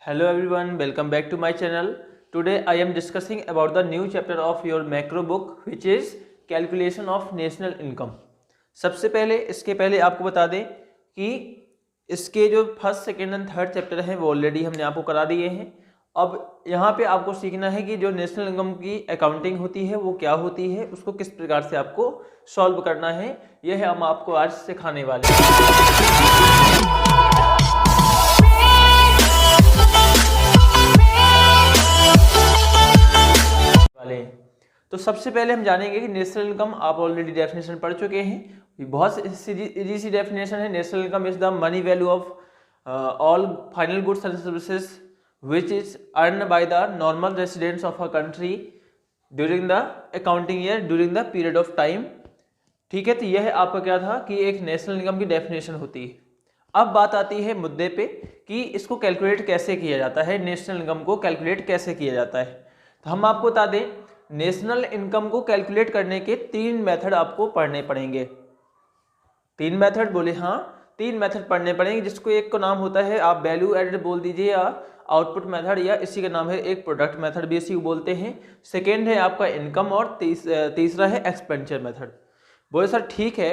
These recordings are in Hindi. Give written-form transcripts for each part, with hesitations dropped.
Hello everyone, welcome back to my channel. Today I am discussing about the new chapter of your macro book which is calculation of national income. सबसे पहले इसके पहले आपको बता दें कि इसके जो first second and third chapter हैं वो ऑलरेडी हमने आपको करा दिए हैं। अब यहाँ पे आपको सीखना है कि जो नेशनल इनकम की अकाउंटिंग होती है वो क्या होती है, उसको किस प्रकार से आपको सॉल्व करना है, यह हम आपको आज सिखाने वाले हैं। तो सबसे पहले हम जानेंगे कि नेशनल इनकम आप ऑलरेडी डेफिनेशन पढ़ चुके हैं। बहुत इजी सी डेफिनेशन है। National income is the money value of all final goods and services which is earn by the normal residents of a country during the accounting year during the period of time. ठीक है, तो यह आपका क्या था कि एक नेशनल इनकम की डेफिनेशन होती है। अब बात आती है मुद्दे पे कि इसको कैलकुलेट कैसे किया जाता है, नेशनल इनकम को कैलकुलेट कैसे किया जाता है। तो हम आपको बता दें, नेशनल इनकम को कैलकुलेट करने के 3 मेथड आपको पढ़ने पड़ेंगे। 3 मेथड बोले, हाँ 3 मेथड पढ़ने पड़ेंगे, जिसको एक का नाम होता है आप वैल्यू एडेड बोल दीजिए या आउटपुट मेथड, या इसी का नाम है एक प्रोडक्ट मेथड भी इसी को बोलते हैं। सेकेंड है आपका इनकम और तीसरा है एक्सपेंडिचर मेथड। बोले सर ठीक है,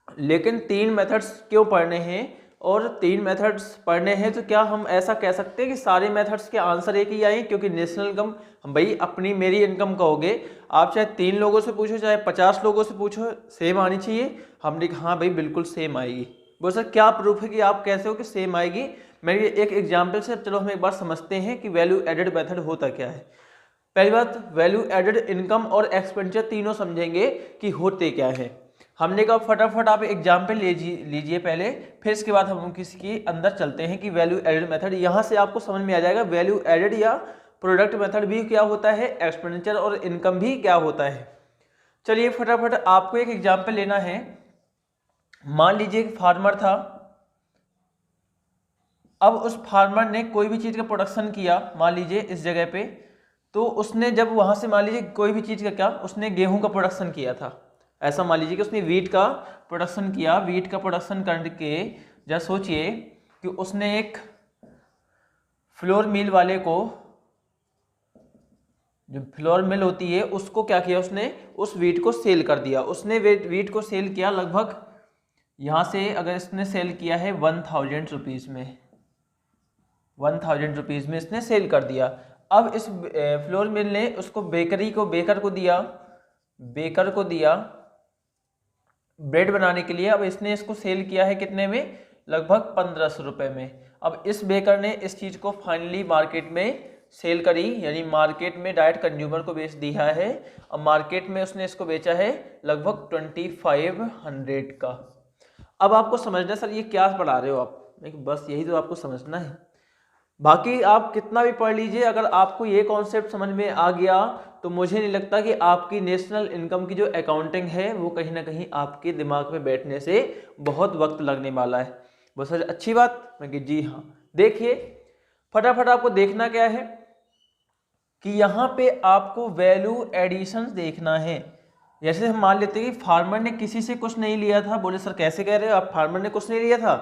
लेकिन 3 मेथड्स क्यों पढ़ने हैं और 3 मेथड्स पढ़ने हैं तो क्या हम ऐसा कह सकते हैं कि सारे मेथड्स के आंसर एक ही आए? क्योंकि नेशनल इनकम हम भाई अपनी मेरी इनकम कहोगे, आप चाहे 3 लोगों से पूछो चाहे 50 लोगों से पूछो, सेम आनी चाहिए। हमने कहा हाँ भाई बिल्कुल सेम आएगी। बोल सर क्या प्रूफ है कि आप कैसे हो कि सेम आएगी? मेरी एक एग्जाम्पल से चलो हम एक बार समझते हैं कि वैल्यू एडेड मेथड होता क्या है। पहली बात, वैल्यू एडेड इनकम और एक्सपेंडिचर तीनों समझेंगे कि होते क्या है। हमने कहा फटाफट आप एग्जाम्पल लीजिए पहले, फिर इसके बाद हम किसी के अंदर चलते हैं कि वैल्यू एडेड मेथड। यहाँ से आपको समझ में आ जाएगा वैल्यू एडेड या प्रोडक्ट मेथड भी क्या होता है, एक्सपेंडिचर और इनकम भी क्या होता है। चलिए फटाफट आपको एक एग्जाम्पल लेना है। मान लीजिए एक फार्मर था, अब उस फार्मर ने कोई भी चीज़ का प्रोडक्शन किया, मान लीजिए इस जगह पे, तो उसने जब वहाँ से मान लीजिए कोई भी चीज़ का क्या, उसने गेहूं का प्रोडक्शन किया था। ऐसा मान लीजिए कि उसने वीट का प्रोडक्शन किया। वीट का प्रोडक्शन करके जब सोचिए कि उसने एक फ्लोर मिल वाले को, जो फ्लोर मिल होती है उसको क्या किया, उसने उस वीट को सेल कर दिया। उसने वीट को सेल किया लगभग, यहाँ से अगर इसने सेल किया है 1000 रुपीज़ में, 1000 रुपीज़ में इसने सेल कर दिया। अब इस फ्लोर मिल ने उसको बेकर को दिया ब्रेड बनाने के लिए। अब इसने इसको सेल किया है कितने में, लगभग 1500 रुपये में। अब इस बेकर ने इस चीज़ को फाइनली मार्केट में सेल करी, यानी मार्केट में डायरेक्ट कंज्यूमर को बेच दिया है। अब मार्केट में उसने इसको बेचा है लगभग 2500 का। अब आपको समझना सर ये क्या पढ़ा रहे हो आप, बस यही तो आपको समझना है। बाकी आप कितना भी पढ़ लीजिए, अगर आपको ये कॉन्सेप्ट समझ में आ गया तो मुझे नहीं लगता कि आपकी नेशनल इनकम की जो अकाउंटिंग है वो कहीं ना कहीं आपके दिमाग में बैठने से बहुत वक्त लगने वाला है। बस सर अच्छी बात, मैं कि जी हाँ। देखिए फटाफट आपको देखना क्या है कि यहाँ पे आपको वैल्यू एडिशन देखना है। जैसे हम मान लेते हैं कि फार्मर ने किसी से कुछ नहीं लिया था। बोले सर कैसे कह रहे हो आप, फार्मर ने कुछ नहीं लिया था?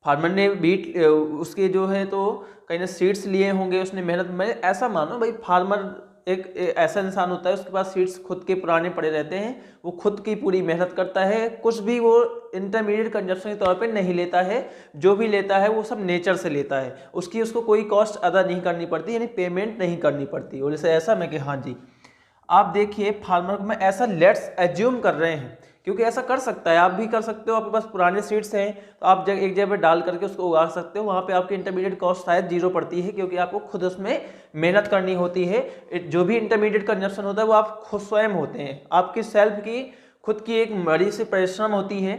फार्मर ने बीट उसके जो है तो कहीं ना सीड्स लिए होंगे, उसने मेहनत में, ऐसा मानो भाई फार्मर एक ऐसा इंसान होता है उसके पास सीड्स खुद के पुराने पड़े रहते हैं, वो खुद की पूरी मेहनत करता है, कुछ भी वो इंटरमीडिएट कंजप्शन के तौर पे नहीं लेता है, जो भी लेता है वो सब नेचर से लेता है, उसको कोई कॉस्ट अदा नहीं करनी पड़ती, यानी पेमेंट नहीं करनी पड़ती। और जैसे ऐसा मैं कि हाँ जी, आप देखिए फार्मर को मैं ऐसा लेट्स एज्यूम कर रहे हैं, क्योंकि ऐसा कर सकता है, आप भी कर सकते हो। आपके पास पुराने सीड्स हैं तो आप एक जगह पर डाल करके उसको उगा सकते हो, वहाँ पे आपकी इंटरमीडिएट कॉस्ट शायद 0 पड़ती है, क्योंकि आपको खुद उसमें मेहनत करनी होती है। जो भी इंटरमीडिएट कंजप्शन होता है वो आप खुद स्वयं होते हैं, आपकी सेल्फ की खुद की एक बड़ी सी परिश्रम होती है।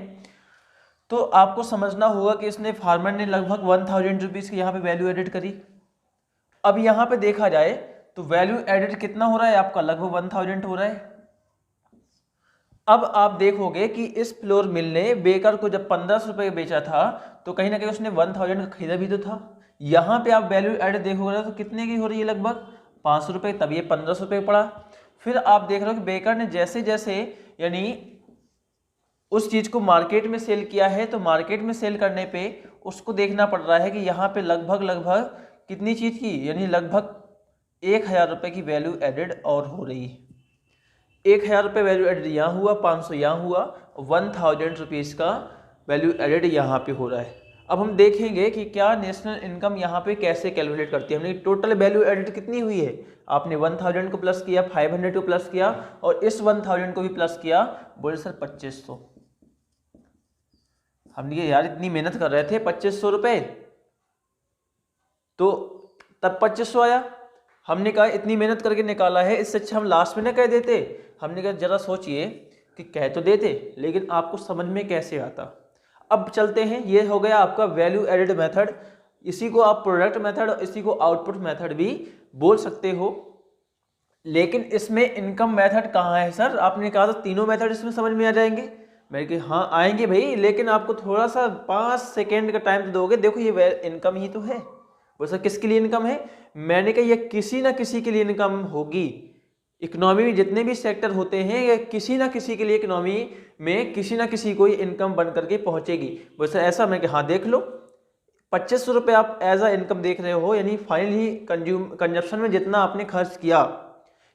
तो आपको समझना होगा कि इसने फार्मर ने लगभग 1000 रुपीज़ की यहाँ पे वैल्यू एडिड करी। अब यहाँ पे देखा जाए तो वैल्यू एडेड कितना हो रहा है आपका, लगभग 1000 हो रहा है। अब आप देखोगे कि इस फ्लोर मिल ने बेकर को जब 1500 रुपये बेचा था तो कहीं ना कहीं उसने 1000 का खरीदा भी तो था। यहाँ पे आप वैल्यू एडेड देखोगे तो कितने की हो रही है, लगभग 500 रुपये, तब ये 1500 रुपये पड़ा। फिर आप देख रहे हो कि बेकर ने जैसे जैसे यानी उस चीज़ को मार्केट में सेल किया है, तो मार्केट में सेल करने पे उसको देखना पड़ रहा है कि यहाँ पे लगभग कितनी चीज़ की, यानी लगभग 1000 रुपये की वैल्यू एडेड और हो रही है। 1000 रुपये वैल्यू एडेड यहाँ हुआ, 500 यहाँ हुआ, 1000 रुपीज़ का वैल्यू एडेड यहाँ पे हो रहा है। अब हम देखेंगे कि क्या नेशनल इनकम यहाँ पे कैसे कैलकुलेट करती है। हमने टोटल वैल्यू एडेड कितनी हुई है, आपने 1000 को प्लस किया, 500 को प्लस किया और इस 1000 को भी प्लस किया, बोले सर 2500। हमने कहा यार इतनी मेहनत कर रहे थे 2500 रुपये, तो तब 2500 आया। हमने कहा इतनी मेहनत करके निकाला है, इससे अच्छा हम लास्ट में ना कह देते। हमने कहा जरा सोचिए कि कह तो देते लेकिन आपको समझ में कैसे आता। अब चलते हैं, ये हो गया आपका वैल्यू एडेड मेथड। इसी को आप प्रोडक्ट मेथड और इसी को आउटपुट मेथड भी बोल सकते हो। लेकिन इसमें इनकम मेथड कहाँ है सर, आपने कहा था तीनों मेथड इसमें समझ में आ जाएंगे। मैं कि हाँ आएंगे भाई, लेकिन आपको थोड़ा सा 5 सेकेंड का टाइम तो दोगे। देखो ये इनकम ही तो है। वो सर किसके लिए इनकम है, मैंने कहा ये किसी ना किसी के लिए इनकम होगी। इकोनॉमी में जितने भी सेक्टर होते हैं ये किसी ना किसी के लिए इकोनॉमी में किसी ना किसी को इनकम बन करके पहुंचेगी। वैसे ऐसा मैं कि हाँ देख लो 2500 रुपये आप एज अ इनकम देख रहे हो, यानी फाइनली कंजप्शन में जितना आपने खर्च किया,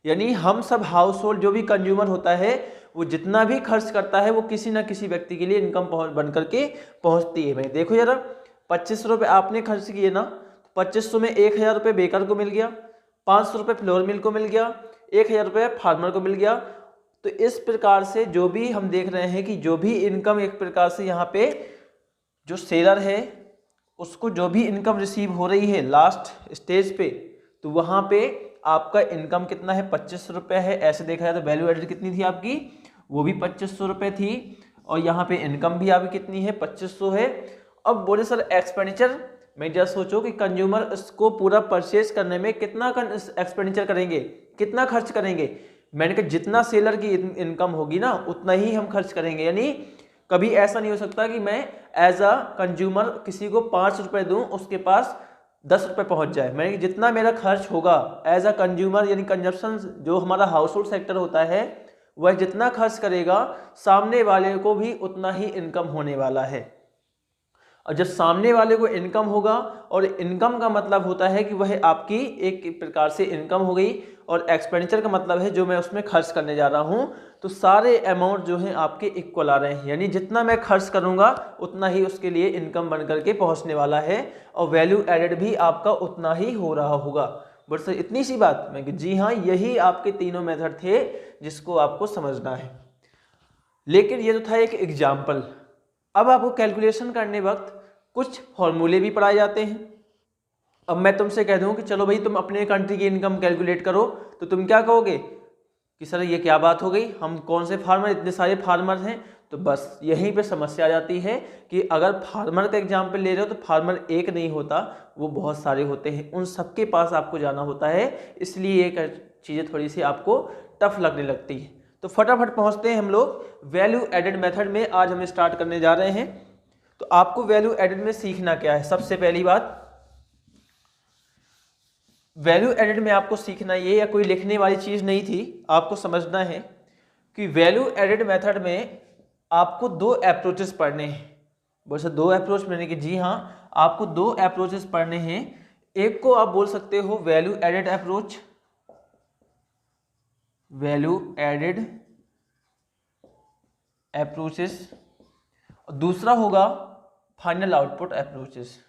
यानी हम सब हाउस होल्ड जो भी कंज्यूमर होता है वो जितना भी खर्च करता है वो किसी ना किसी व्यक्ति के लिए इनकम बन करके पहुंचती है। भाई देखो जरा 2500 रुपये आपने खर्च किए ना, 2500 में 1000 रुपये बेकर को मिल गया, 500 रुपये फ्लोर मिल को मिल गया, 1000 रुपये फार्मर को मिल गया। तो इस प्रकार से जो भी हम देख रहे हैं कि जो भी इनकम एक प्रकार से यहाँ पे जो सेलर है उसको जो भी इनकम रिसीव हो रही है लास्ट स्टेज पे, तो वहाँ पे आपका इनकम कितना है 2500 रुपये है। ऐसे देखा जाए तो वैल्यू एडेड कितनी थी आपकी, वो भी 2500 रुपये थी और यहाँ पे इनकम भी आपकी कितनी है 2500 है। अब बोले सर एक्सपेंडिचर, मैं जस्ट सोचो कि कंज्यूमर इसको पूरा परचेज करने में कितना एक्सपेंडिचर करेंगे, कितना खर्च करेंगे। मैंने कहा जितना सेलर की इनकम होगी ना उतना ही हम खर्च करेंगे। यानी कभी ऐसा नहीं हो सकता कि मैं एज अ कंज्यूमर किसी को 5 रुपये दूँ उसके पास 10 रुपये पहुँच जाए। मैंने जितना मेरा खर्च होगा एज अ कंज्यूमर, यानी कंजप्शन जो हमारा हाउस होल्ड सेक्टर होता है वह जितना खर्च करेगा सामने वाले को भी उतना ही इनकम होने वाला है। और जब सामने वाले को इनकम होगा, और इनकम का मतलब होता है कि वह आपकी एक प्रकार से इनकम हो गई, और एक्सपेंडिचर का मतलब है जो मैं उसमें खर्च करने जा रहा हूं, तो सारे अमाउंट जो हैं आपके इक्वल आ रहे हैं। यानी जितना मैं खर्च करूंगा उतना ही उसके लिए इनकम बन करके पहुंचने वाला है और वैल्यू एडेड भी आपका उतना ही हो रहा होगा। बट सर इतनी सी बात, मैं कि जी हाँ यही आपके तीनों मेथड थे जिसको आपको समझना है। लेकिन ये तो था एक एग्जाम्पल। अब आपको कैलकुलेशन करने वक्त कुछ फॉर्मूले भी पढ़ाए जाते हैं। अब मैं तुमसे कह दूं कि चलो भाई तुम अपने कंट्री की इनकम कैलकुलेट करो, तो तुम क्या कहोगे कि सर ये क्या बात हो गई, हम कौन से फार्मर, इतने सारे फार्मर हैं। तो बस यहीं पे समस्या आ जाती है कि अगर फार्मर का एग्जाम्पल ले रहे हो तो फार्मर एक नहीं होता, वो बहुत सारे होते हैं, उन सबके पास आपको जाना होता है। इसलिए ये चीज़ें थोड़ी सी आपको टफ लगने लगती है। तो फटाफट पहुंचते हैं हम लोग वैल्यू एडेड मेथड में। आज हम स्टार्ट करने जा रहे हैं। तो आपको वैल्यू एडेड में सीखना क्या है, सबसे पहली बात वैल्यू एडेड में आपको सीखना ये, या कोई लिखने वाली चीज नहीं थी, आपको समझना है कि वैल्यू एडेड मेथड में आपको 2 अप्रोचेस पढ़ने हैं। वैसे 2 अप्रोच मैंने कि जी हाँ आपको 2 अप्रोचेस पढ़ने हैं। एक को आप बोल सकते हो value added approach, value added approaches, और दूसरा होगा फाइनल आउटपुट अप्रोचेस।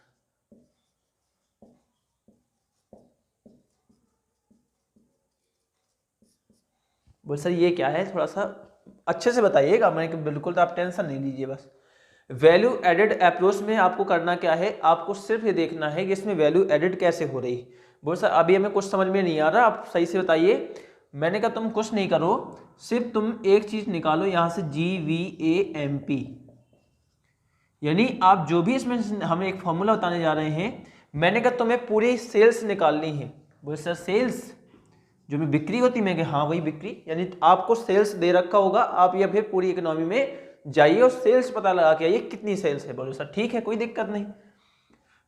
बोल सर ये क्या है, थोड़ा सा अच्छे से बताइएगा। मैंने बिल्कुल, तो आप टेंशन नहीं लीजिए। बस वैल्यू एडेड अप्रोच में आपको करना क्या है, आपको सिर्फ ये देखना है कि इसमें वैल्यू एडेड कैसे हो रही। बोल सर अभी हमें कुछ समझ में नहीं आ रहा, आप सही से बताइए। मैंने कहा तुम कुछ नहीं करो, सिर्फ तुम एक चीज निकालो यहाँ से GVAMP, यानी आप जो भी इसमें हमें एक फॉर्मूला बताने जा रहे हैं, मैंने कहा तुम्हें पूरी सेल्स निकालनी है। बोले सर सेल्स जो भी बिक्री होती, मैं हाँ वही बिक्री, यानी आपको सेल्स दे रखा होगा, आप या फिर पूरी इकोनॉमी में जाइए और सेल्स पता लगा के आइए कितनी सेल्स है। बोले सर ठीक है कोई दिक्कत नहीं।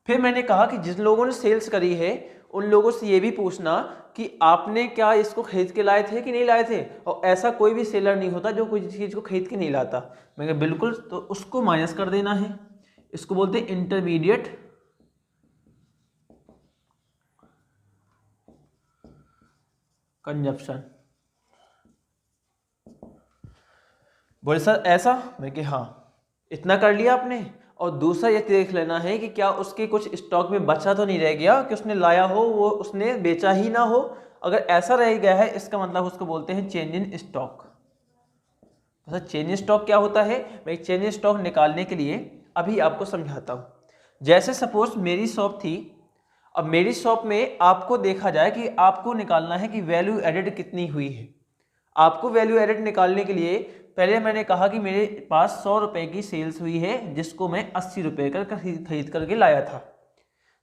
फिर मैंने कहा कि जिन लोगों ने सेल्स करी है उन लोगों से ये भी पूछना कि आपने क्या इसको खरीद के लाए थे कि नहीं लाए थे, और ऐसा कोई भी सेलर नहीं होता जो कोई चीज़ को खरीद के नहीं लाता। मैं कहा बिल्कुल, तो उसको माइनस कर देना है। इसको बोलते हैं इंटरमीडिएट कंजप्शन। बोले सर ऐसा, मैं कि हाँ इतना कर लिया आपने, और दूसरा ये देख लेना है कि क्या उसके कुछ स्टॉक में बचा तो नहीं रह गया कि उसने लाया हो वो उसने बेचा ही ना हो। अगर ऐसा रह गया है इसका मतलब उसको बोलते हैं चेंज इन स्टॉक। तो चेंज इन स्टॉक क्या होता है, मैं चेंज इन स्टॉक निकालने के लिए अभी आपको समझाता हूँ। जैसे सपोज मेरी शॉप थी, अब मेरी शॉप में आपको देखा जाए कि आपको निकालना है कि वैल्यू एडेड कितनी हुई है। आपको वैल्यू एडेड निकालने के लिए पहले मैंने कहा कि मेरे पास 100 रुपए की सेल्स हुई है जिसको मैं 80 रुपए का खरीद करके लाया था।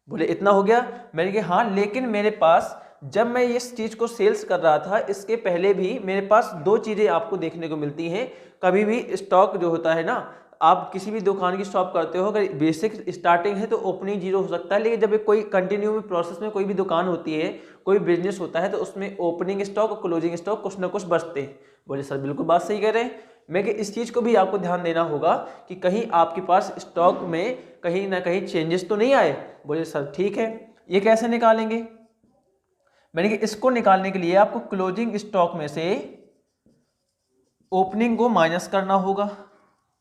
बोले इतना हो गया, मैंने कहा हाँ, लेकिन मेरे पास जब मैं इस चीज को सेल्स कर रहा था इसके पहले भी मेरे पास दो चीजें आपको देखने को मिलती हैं। कभी भी स्टॉक जो होता है ना, आप किसी भी दुकान की शॉप करते हो, अगर बेसिक स्टार्टिंग है तो ओपनिंग जीरो हो सकता है, लेकिन जब कोई कंटिन्यू में प्रोसेस में कोई भी दुकान होती है, कोई बिजनेस होता है, तो उसमें ओपनिंग स्टॉक और क्लोजिंग स्टॉक कुछ ना कुछ बचते हैं। बोले सर बिल्कुल बात सही कह रहे हैं। मैं कि इस चीज को भी आपको ध्यान देना होगा कि कहीं आपके पास स्टॉक में कहीं ना कहीं चेंजेस तो नहीं आए। बोले सर ठीक है, ये कैसे निकालेंगे। मैंने कि इसको निकालने के लिए आपको क्लोजिंग स्टॉक में से ओपनिंग को माइनस करना होगा।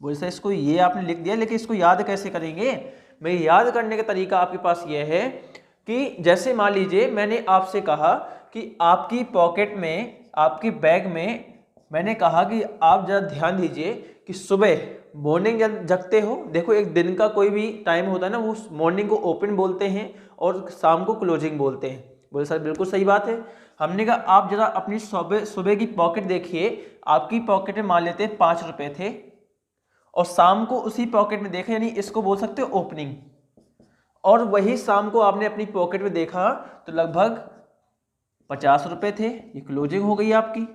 बोले सर इसको ये आपने लिख दिया, लेकिन इसको याद कैसे करेंगे। मैं याद करने का तरीका आपके पास ये है कि जैसे मान लीजिए मैंने आपसे कहा कि आपकी पॉकेट में, आपकी बैग में, मैंने कहा कि आप जरा ध्यान दीजिए कि सुबह मॉर्निंग जब जगते हो, देखो एक दिन का कोई भी टाइम होता है ना, वो मॉर्निंग को ओपन बोलते हैं और शाम को क्लोजिंग बोलते हैं। बोले सर बिल्कुल सही बात है। हमने कहा आप जरा अपनी सुबह की पॉकेट देखिए, आपकी पॉकेट में मान लेते हैं 5 रुपए थे, और शाम को उसी पॉकेट में देखा, यानी इसको बोल सकते हो ओपनिंग, और वही शाम को आपने अपनी पॉकेट में देखा तो लगभग 50 रुपए थे, ये क्लोजिंग हो गई आपकी।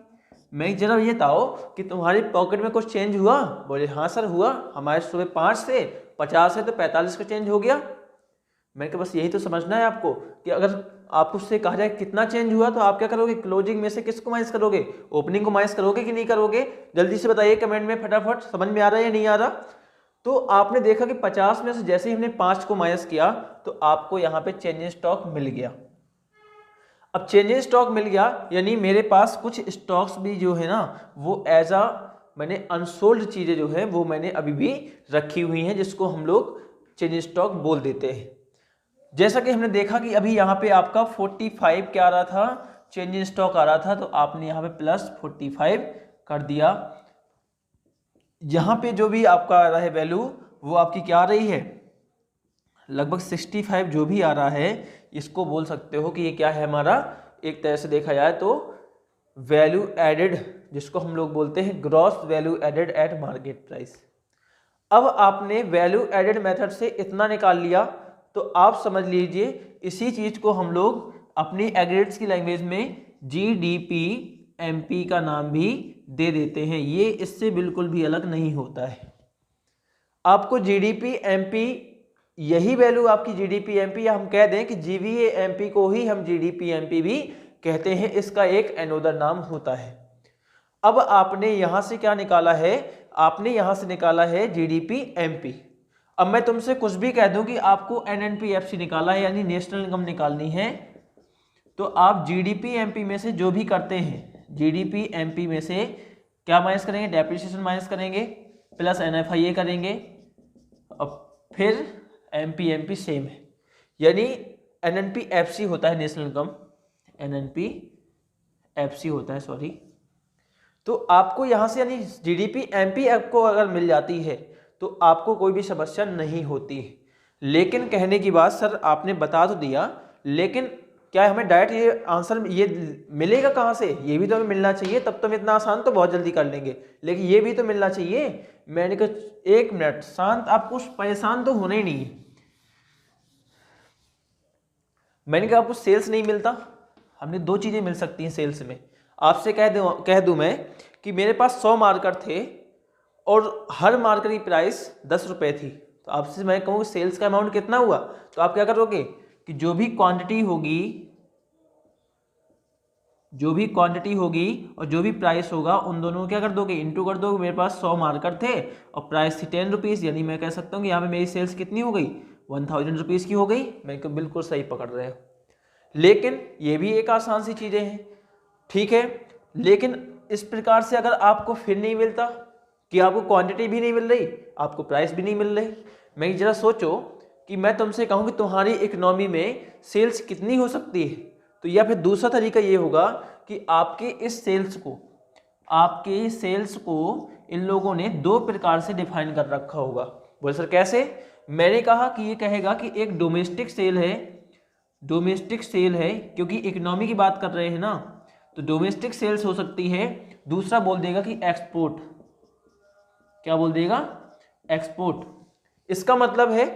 मैं जरा ये बताओ कि तुम्हारी पॉकेट में कुछ चेंज हुआ। बोले हाँ सर हुआ, हमारे सुबह 5 से 50 है तो 45 का चेंज हो गया। मैं बस यही तो समझना है आपको कि अगर आपको उससे कहा जाए कितना चेंज हुआ तो आप क्या करोगे, क्लोजिंग में से किसको माइनस करोगे, ओपनिंग को माइनस करोगे कि नहीं करोगे। जल्दी से बताइए कमेंट में फटाफट, समझ में आ रहा है या नहीं आ रहा। तो आपने देखा कि 50 में से जैसे ही हमने 5 को माइनस किया तो आपको यहाँ पे चेंज इन स्टॉक मिल गया। अब चेंज इन स्टॉक मिल गया यानी मेरे पास कुछ स्टॉक्स भी जो है ना वो एज आ मैंने अनसोल्ड चीजें जो है वो मैंने अभी भी रखी हुई हैं, जिसको हम लोग चेंज इन स्टॉक बोल देते हैं। जैसा कि हमने देखा कि अभी यहाँ पे आपका 45 क्या आ रहा था, चेंज इन स्टॉक आ रहा था, तो आपने यहाँ पे प्लस 45 कर दिया। यहाँ पे जो भी आपका आ रहा है वैल्यू वो आपकी क्या आ रही है, लगभग 65 जो भी आ रहा है, इसको बोल सकते हो कि ये क्या है हमारा, एक तरह से देखा जाए तो वैल्यू एडेड, जिसको हम लोग बोलते हैं gross value added at market price. अब आपने वैल्यू एडेड मेथड से इतना निकाल लिया तो आप समझ लीजिए इसी चीज को हम लोग अपनी एग्रीगेट्स की लैंग्वेज में जीडीपी एमपी का नाम भी दे देते हैं। ये इससे बिल्कुल भी अलग नहीं होता है। आपको जीडीपी एमपी, यही वैल्यू आपकी जीडीपी एमपी, या हम कह दें कि जीवीए एमपी को ही हम जीडीपी एमपी भी कहते हैं, इसका एक अनोदर नाम होता है। अब आपने यहां से क्या निकाला है, आपने यहां से निकाला है जीडीपी एमपी। अब मैं तुमसे कुछ भी कह दूं कि आपको एनएनपीएफसी निकाला है यानी नेशनल इनकम निकालनी है, तो आप जीडीपी एमपी में से जो भी करते हैं, जीडीपी एमपी में से क्या माइनस करेंगे, डेप्रिसिएशन माइनस करेंगे, प्लस एनएफआईए करेंगे, और फिर एमपी सेम है, यानी एनएनपीएफसी होता है नेशनल इनकम, एनएनपीएफसी होता है सॉरी। तो आपको यहां से यानी जीडीपी एमपी आपको अगर मिल जाती है तो आपको कोई भी समस्या नहीं होती। लेकिन कहने की बात सर आपने बता तो दिया, लेकिन क्या हमें डायरेक्ट ये आंसर ये मिलेगा कहाँ से, ये भी तो हमें मिलना चाहिए, तब तो हम इतना आसान तो बहुत जल्दी कर लेंगे, लेकिन ये भी तो मिलना चाहिए। मैंने कहा 1 मिनट शांत, आपको परेशान तो होना ही नहीं है। मैंने कहा आपको सेल्स नहीं मिलता, हमने 2 चीजें मिल सकती हैं सेल्स में। आपसे कह दूं मैं कि मेरे पास 100 मार्कर थे और हर मार्कर की प्राइस 10 रुपए थी, तो आपसे मैं कहूँ सेल्स का अमाउंट कितना हुआ, तो आप क्या करोगे कि जो भी क्वांटिटी होगी और जो भी प्राइस होगा उन दोनों को क्या कर दोगे, इंटू कर दोगे। मेरे पास 100 मार्कर थे और प्राइस थी 10 रुपीज़, यानी मैं कह सकता हूँ कि यहाँ पे मेरी सेल्स कितनी हो गई, 1000 रुपीज़ की हो गई। मैं बिल्कुल सही पकड़ रहे हो, लेकिन ये भी एक आसान सी चीज़ें हैं। ठीक है। लेकिन इस प्रकार से अगर आपको फिर नहीं मिलता कि आपको क्वांटिटी भी नहीं मिल रही, आपको प्राइस भी नहीं मिल रही, मैं जरा सोचो कि मैं तुमसे कहूँ कि तुम्हारी इकोनॉमी में सेल्स कितनी हो सकती है, तो या फिर दूसरा तरीका ये होगा कि आपके सेल्स को इन लोगों ने दो प्रकार से डिफाइन कर रखा होगा। बोले सर कैसे? मैंने कहा कि ये कहेगा कि एक डोमेस्टिक सेल है क्योंकि इकोनॉमी की बात कर रहे हैं ना, तो डोमेस्टिक सेल्स हो सकती है। दूसरा बोल देगा कि एक्सपोर्ट। क्या बोल देगा? एक्सपोर्ट। इसका मतलब है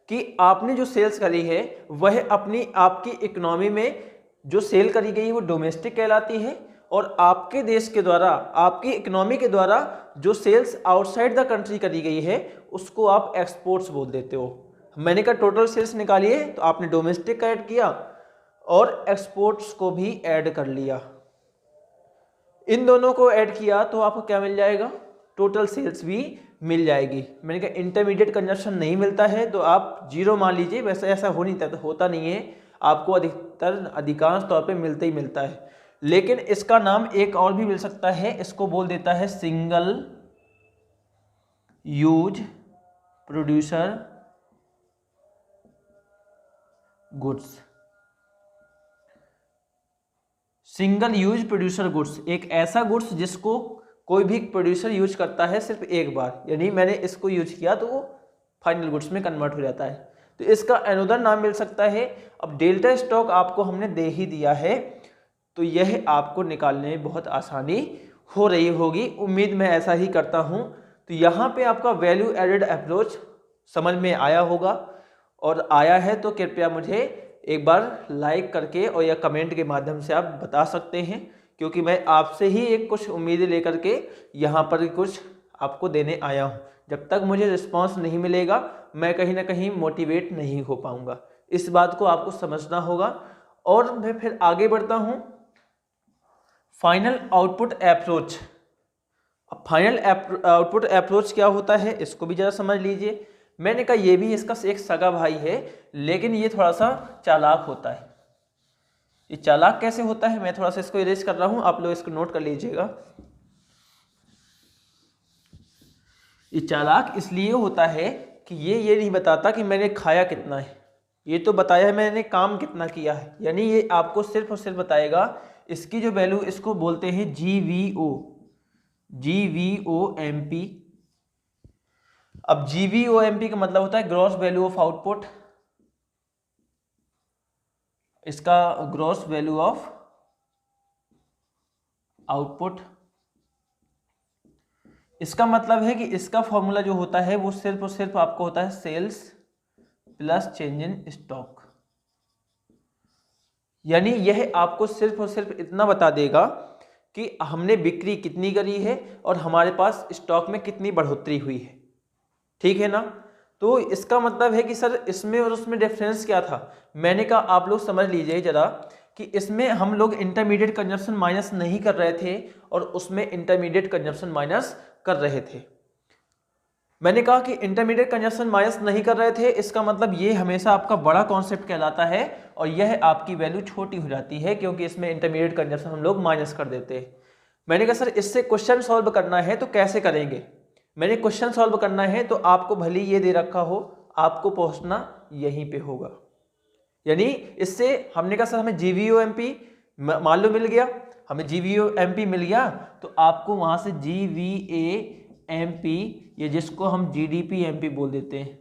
कि आपने जो सेल्स करी है वह आपकी इकोनॉमी में जो सेल करी गई वो डोमेस्टिक कहलाती है, और आपके देश के द्वारा, आपकी इकोनॉमी के द्वारा जो सेल्स आउटसाइड द कंट्री करी गई है उसको आप एक्सपोर्ट्स बोल देते हो। मैंने कहा टोटल सेल्स निकालिए, तो आपने डोमेस्टिक का ऐड किया और एक्सपोर्ट्स को भी ऐड कर लिया। इन दोनों को ऐड किया तो आपको क्या मिल जाएगा? टोटल सेल्स भी मिल जाएगी। मैंने कहा इंटरमीडिएट कंजप्शन नहीं मिलता है तो आप जीरो मान लीजिए, वैसे ऐसा होता नहीं है, आपको अधिकांश तौर पे मिलता ही मिलता है। लेकिन इसका नाम एक और भी मिल सकता है, इसको बोल देता है single use producer goods. Single use producer goods एक ऐसा गुड्स जिसको कोई भी प्रोड्यूसर यूज करता है सिर्फ एक बार, यानी मैंने इसको यूज किया तो वो फाइनल गुड्स में कन्वर्ट हो जाता है, तो इसका अनदर नाम मिल सकता है। अब डेल्टा स्टॉक आपको हमने दे ही दिया है, तो यह आपको निकालने में बहुत आसानी हो रही होगी, उम्मीद मैं ऐसा ही करता हूं। तो यहाँ पे आपका वैल्यू एडेड अप्रोच समझ में आया होगा, और आया है तो कृपया मुझे एक बार लाइक करके और या कमेंट के माध्यम से आप बता सकते हैं, क्योंकि मैं आपसे ही एक कुछ उम्मीदें लेकर के यहाँ पर कुछ आपको देने आया हूँ। जब तक मुझे रिस्पांस नहीं मिलेगा मैं कहीं ना कहीं मोटिवेट नहीं हो पाऊँगा, इस बात को आपको समझना होगा। और मैं फिर आगे बढ़ता हूँ। Final output approach. अब फाइनल आउटपुट अप्रोच क्या होता है इसको भी जरा समझ लीजिए। मैंने कहा ये भी इसका एक सगा भाई है, लेकिन ये थोड़ा सा चालाक होता है। ये चालाक कैसे होता है, मैं थोड़ा सा इसको इरेज कर रहा हूं, आप लोग इसको नोट कर लीजिएगा। ये चालाक इसलिए होता है कि ये नहीं बताता कि मैंने खाया कितना है, ये तो बताया है मैंने काम कितना किया है। यानी ये आपको सिर्फ और सिर्फ बताएगा इसकी जो वैल्यू, इसको बोलते हैं GVOMP। अब GVOMP का मतलब होता है ग्रॉस वैल्यू ऑफ आउटपुट। इसका ग्रॉस वैल्यू ऑफ आउटपुट, इसका मतलब है कि इसका फॉर्मूला जो होता है वो सिर्फ और सिर्फ आपको होता है sales plus change in stock. यानी यह आपको सिर्फ और सिर्फ इतना बता देगा कि हमने बिक्री कितनी करी है और हमारे पास स्टॉक में कितनी बढ़ोतरी हुई है, ठीक है ना। तो इसका मतलब है कि सर इसमें और उसमें डिफरेंस क्या था। मैंने कहा आप लोग समझ लीजिए जरा कि इसमें हम लोग इंटरमीडिएट कंजप्शन माइनस नहीं कर रहे थे और उसमें इंटरमीडिएट कंजप्शन माइनस कर रहे थे। मैंने कहा कि इंटरमीडिएट कंजप्शन माइनस नहीं कर रहे थे, इसका मतलब ये हमेशा आपका बड़ा कॉन्सेप्ट कहलाता है और यह आपकी वैल्यू छोटी हो जाती है क्योंकि इसमें इंटरमीडिएट कंजप्शन हम लोग माइनस कर देते हैं। मैंने कहा सर इससे क्वेश्चन सॉल्व करना है तो कैसे करेंगे। मैंने क्वेश्चन सॉल्व करना है तो आपको भले ये दे रखा हो, आपको पहुंचना यहीं पे होगा। यानी इससे हमने कहा सर हमें GVOMP मान लो मिल गया, हमें GVOMP मिल गया तो आपको वहां से GVAMP, ये जिसको हम GDPMP बोल देते हैं,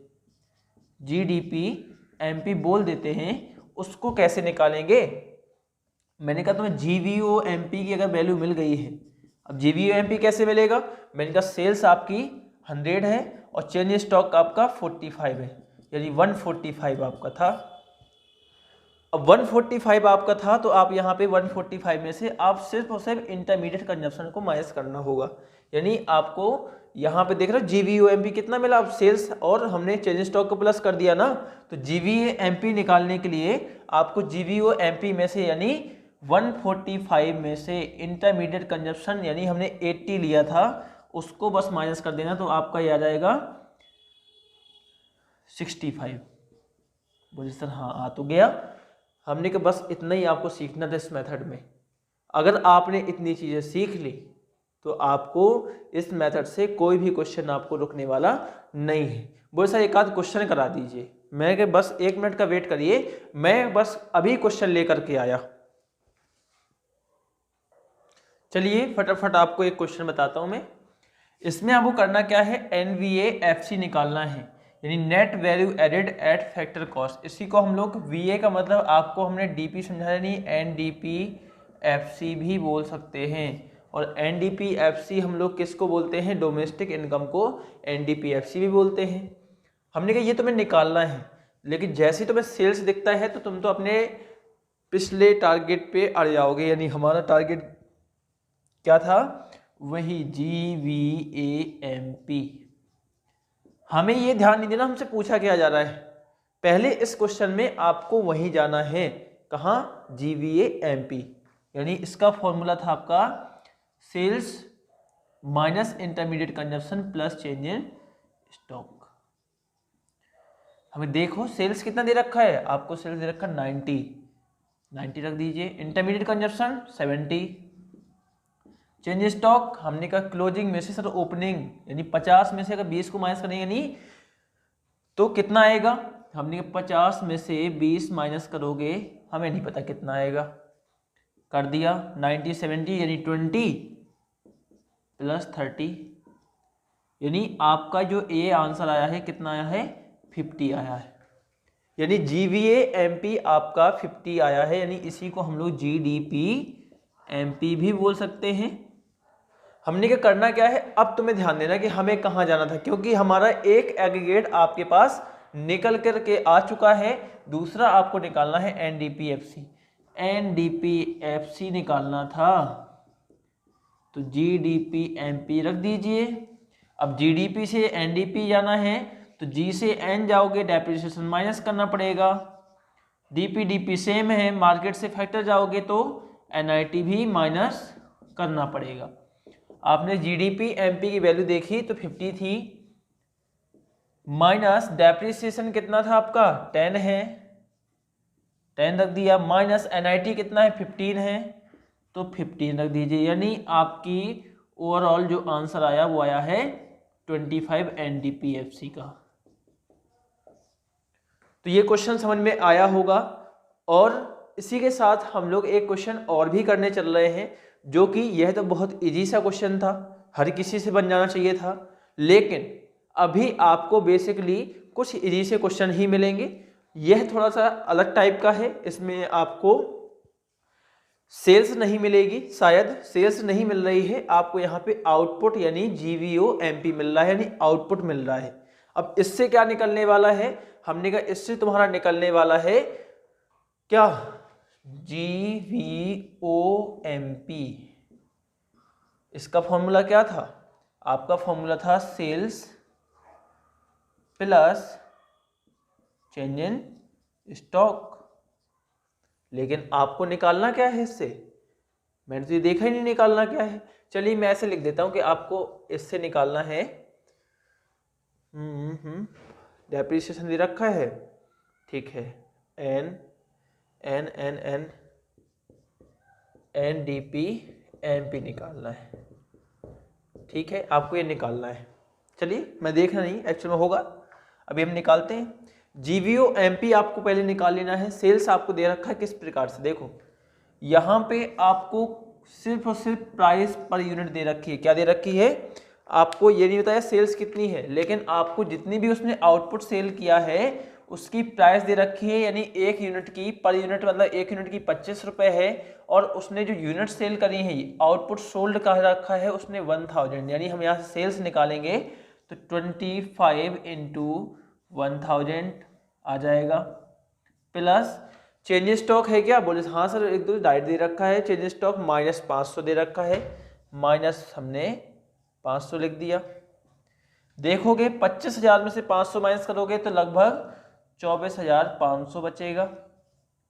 GDPMP बोल देते हैं, उसको कैसे निकालेंगे। मैंने कहा तुम्हें GVOMP की अगर वैल्यू मिल गई है, अब GVOMP कैसे मिलेगा। मैंने कहा सेल्स आपकी 100 है और चेंज स्टॉक आपका 45 है, यानी 145 आपका था। अब 145 आपका था तो आप यहाँ पे 145 में से आप सिर्फ और सिर्फ इंटरमीडिएट कंजप्शन को माइनस करना होगा। यानी आपको यहाँ पे देख रहे हो GVOMP कितना मिला, अब सेल्स और हमने चेंज स्टॉक को प्लस कर दिया ना, तो GVOMP निकालने के लिए आपको GVOMP में से यानी 145 में से इंटरमीडिएट कंजप्शन यानी हमने 80 लिया था उसको बस माइनस कर देना, तो आपका ये आ जाएगा 65। बोले सर हाँ आ तो गया। हमने कहा बस इतना ही आपको सीखना था इस मेथड में। अगर आपने इतनी चीज़ें सीख ली तो आपको इस मेथड से कोई भी क्वेश्चन आपको रुकने वाला नहीं है। वो सर एक आध क्वेश्चन करा दीजिए, मैं कि बस 1 मिनट का वेट करिए, मैं बस अभी क्वेश्चन लेकर के आया। चलिए फटाफट आपको एक क्वेश्चन बताता हूं मैं। इसमें आपको करना क्या है, NVAFC निकालना है, यानी net value added at factor cost. इसी को हम लोग VA का मतलब आपको हमने DP समझाया नहीं, NDPFC भी बोल सकते हैं। और NDPFC हम लोग किसको बोलते हैं, डोमेस्टिक इनकम को NDPFC भी बोलते हैं। हमने कहा ये तुम्हें निकालना है, लेकिन जैसे ही तुम्हें सेल्स दिखता है तो तुम तो अपने पिछले टारगेट पे अड़ जाओगे, यानी हमारा टारगेट क्या था, वही GVAMP। हमें ये ध्यान नहीं देना हमसे पूछा क्या जा रहा है, पहले इस क्वेश्चन में आपको वहीं जाना है, कहाँ, GVAMP। यानी इसका फॉर्मूला था आपका sales minus intermediate consumption plus change in stock. हमें देखो सेल्स कितना दे रखा है, आपको सेल्स दे रखा 90 रख दीजिए, इंटरमीडिएट कंजप्शन 70, चेंज स्टॉक हमने कहा क्लोजिंग में से सर ओपनिंग, यानी 50 में से अगर 20 को माइनस करेंगे यानी तो कितना आएगा, हमने कहा 50 में से 20 माइनस करोगे हमें नहीं पता कितना आएगा, कर दिया 90 70 यानी 20 प्लस 30, यानी आपका जो ए आंसर आया है कितना आया है, 50 आया है। यानी GVAMP आपका 50 आया है, यानी इसी को हम लोग GDPMP भी बोल सकते हैं। हमने क्या करना क्या है, अब तुम्हें ध्यान देना कि हमें कहाँ जाना था, क्योंकि हमारा एक एग्रीगेट आपके पास निकल करके आ चुका है, दूसरा आपको निकालना है NDPFC निकालना था, तो GDPMP रख दीजिए। अब GDP से NDP जाना है तो G से N जाओगे, डेप्रिसिएशन माइनस करना पड़ेगा, DP सेम है, मार्केट से फैक्टर जाओगे तो NIT भी माइनस करना पड़ेगा। आपने GDPMP की वैल्यू देखी तो 50 थी, माइनस डेप्रिसिएशन कितना था आपका 10 है, 10 रख दिया, माइनस NIT कितना है 15 है, तो 15 रख दीजिए, यानी आपकी ओवरऑल जो आंसर आया वो आया है 25 NDPFC का। तो ये क्वेश्चन समझ में आया होगा। और इसी के साथ हम लोग एक क्वेश्चन और भी करने चल रहे हैं, जो कि यह तो बहुत इजी सा क्वेश्चन था, हर किसी से बन जाना चाहिए था, लेकिन अभी आपको बेसिकली कुछ इजी से क्वेश्चन ही मिलेंगे। यह थोड़ा सा अलग टाइप का है, इसमें आपको सेल्स नहीं मिलेगी, शायद सेल्स नहीं मिल रही है, आपको यहाँ पे आउटपुट यानी GVOMP मिल रहा है, यानी आउटपुट मिल रहा है। अब इससे क्या निकलने वाला है, हमने कहा इससे तुम्हारा निकलने वाला है क्या, GVOMP। इसका फॉर्मूला क्या था, आपका फॉर्मूला था sales plus change in stock, लेकिन आपको निकालना क्या है इससे, मैंने तो ये देखा ही नहीं निकालना क्या है। चलिए मैं ऐसे लिख देता हूं कि आपको इससे निकालना है, डेप्रिसिएशन दे रखा है, ठीक है, NDPMP निकालना है, ठीक है, आपको ये निकालना है। चलिए मैं देखना नहीं एक्चुअल में होगा, अभी हम निकालते हैं। GVOMP आपको पहले निकाल लेना है। सेल्स आपको दे रखा है किस प्रकार से, देखो यहाँ पे आपको सिर्फ और सिर्फ प्राइस पर यूनिट दे रखी है, क्या दे रखी है, आपको ये नहीं बताया सेल्स कितनी है, लेकिन आपको जितनी भी उसने आउटपुट सेल किया है उसकी प्राइस दे रखी है, यानी एक यूनिट की पर यूनिट मतलब एक यूनिट की 25 रुपये है, और उसने जो यूनिट सेल करी है आउटपुट सोल्ड का रखा है उसने 1000, यानी हम यहाँ से सेल्स निकालेंगे तो 25 इंटू 1000 आ जाएगा, प्लस चेंज स्टॉक है क्या, बोले हाँ सर एक दो डाइट दे रखा है, चेंज स्टॉक माइनस 500 दे रखा है, माइनस हमने 500 लिख दिया। देखोगे 25,000 में से 500 माइनस करोगे तो लगभग 24,500 बचेगा।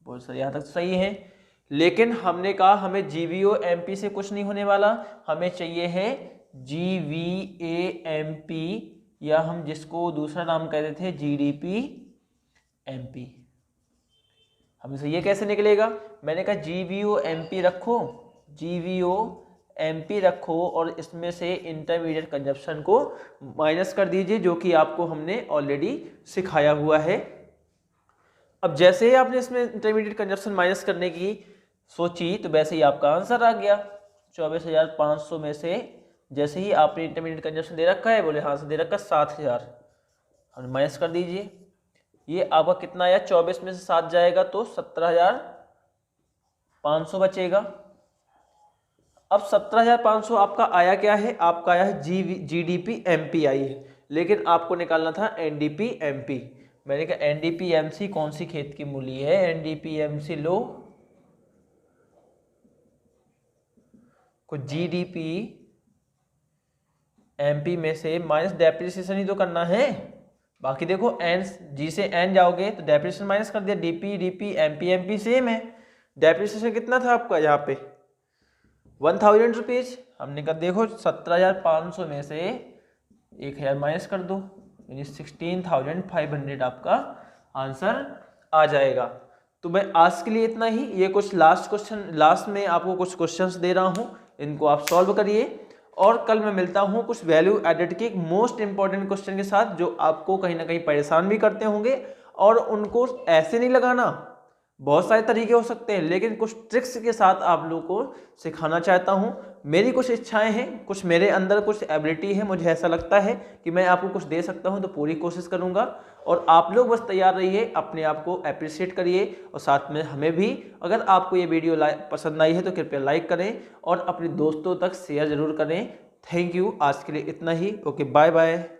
बोल सर यहाँ तक सही है, लेकिन हमने कहा हमें GVOMP से कुछ नहीं होने वाला, हमें चाहिए है GVAMP, या हम जिसको दूसरा नाम कहते थे GDPMP। हमें से ये कैसे निकलेगा, मैंने कहा GVOMP रखो, GVO MP रखो और इसमें से इंटरमीडिएट कंजप्शन को माइनस कर दीजिए, जो कि आपको हमने ऑलरेडी सिखाया हुआ है। अब जैसे ही आपने इसमें इंटरमीडिएट कंजप्शन माइनस करने की सोची तो वैसे ही आपका आंसर आ गया। 24,500 में से जैसे ही आपने इंटरमीडिएट कंजप्शन दे रखा है, बोले हाँ से दे रखा 7,000, हम माइनस कर दीजिए। ये आपका कितना आया, 24 में से 7 जाएगा तो 17,500 बचेगा। अब 17,500 आपका आया क्या है, आपका आया है GDP MP आई है, लेकिन आपको निकालना था NDP MP। मैंने कहा NDP MC कौन सी खेत की मूली है, NDP MC लो को GDP MP में से माइनस डेप्रिसिएशन ही तो करना है। बाकी देखो एन जी से एन जाओगे तो डेप्रिसिएशन माइनस कर दिया, DP MP MP सेम है। डेप्रिसिएशन कितना था आपका यहाँ पे 1,000 रुपीज, हमने कहा देखो 17,500 में से 1,000 माइनस कर दो, यानी 16,500 आपका आंसर आ जाएगा। तो मैं आज के लिए इतना ही। ये कुछ लास्ट में आपको कुछ क्वेश्चंस दे रहा हूँ, इनको आप सॉल्व करिए और कल मैं मिलता हूँ कुछ वैल्यू एडेड के मोस्ट इंपॉर्टेंट क्वेश्चन के साथ, जो आपको कहीं ना कहीं परेशान भी करते होंगे। और उनको ऐसे नहीं लगाना, बहुत सारे तरीके हो सकते हैं, लेकिन कुछ ट्रिक्स के साथ आप लोगों को सिखाना चाहता हूं। मेरी कुछ इच्छाएं हैं, कुछ मेरे अंदर कुछ एबिलिटी है, मुझे ऐसा लगता है कि मैं आपको कुछ दे सकता हूं, तो पूरी कोशिश करूंगा। और आप लोग बस तैयार रहिए, अपने आप को अप्रिशिएट करिए और साथ में हमें भी। अगर आपको ये वीडियो पसंद आई है तो कृपया लाइक करें और अपने दोस्तों तक शेयर जरूर करें। थैंक यू, आज के लिए इतना ही। Okay, bye bye.